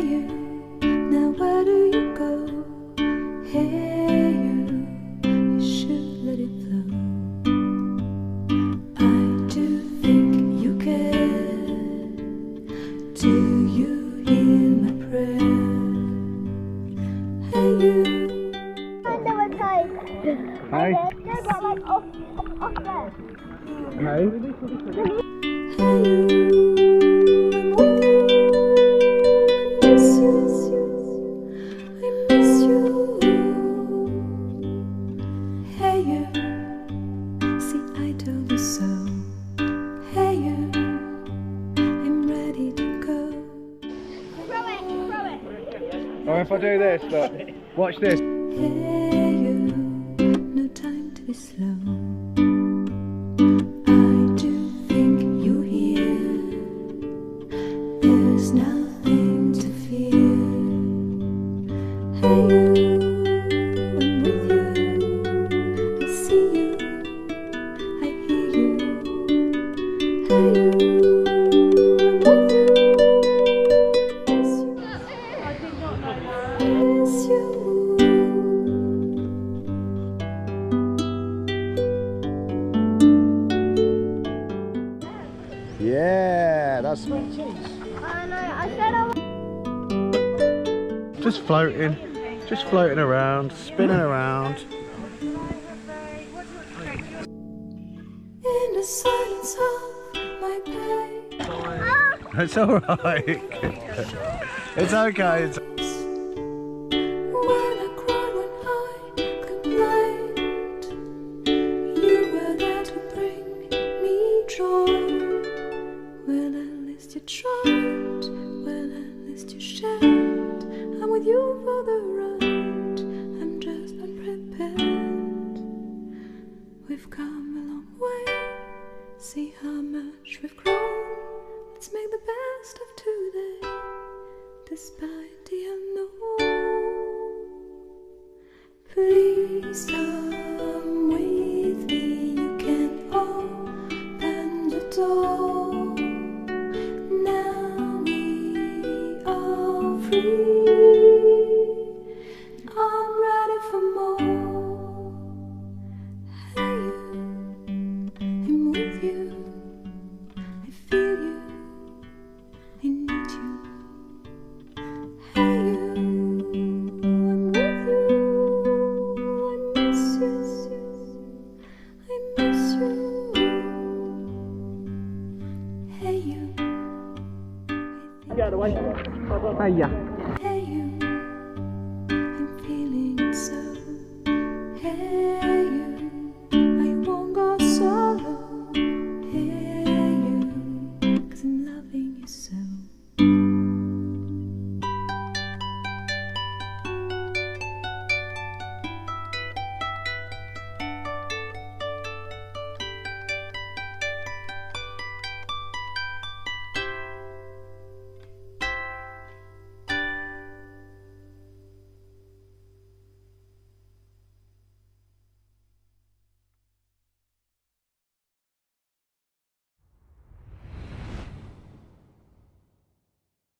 you, now where do you go? Hey you should let it flow. I do think you care. Do you hear my prayer? Hey you. Hey. Hey. Hey you, I'm with you. I miss you. Hey you, see I told you so. Hey you, I'm ready to go. Oh, if I do this, look, watch this. Hey you, no time to be slow. I do think you hear. There's nothing to fear. Hey you, I'm with you. I see you, I hear you. Hey you, I'm with you. Miss you. Yeah, that's just floating around, spinning around. In the silence of my pain. It's all right. It's okay. It's... When I cried, when I complained, you were there to bring me joy. Well, at least you tried. Well, at least you shared. I'm with you for the ride. I'm just unprepared. We've come a long way. See how much we've grown. Let's make the best of today, despite the unknown. Please come with me. You can open the door. Now we are free. I'm ready for more. Hey you, I'm with you. I feel you, I need you. Hey you, I'm with you. I miss you, I miss you. Hey you, Hey, yeah. hey you.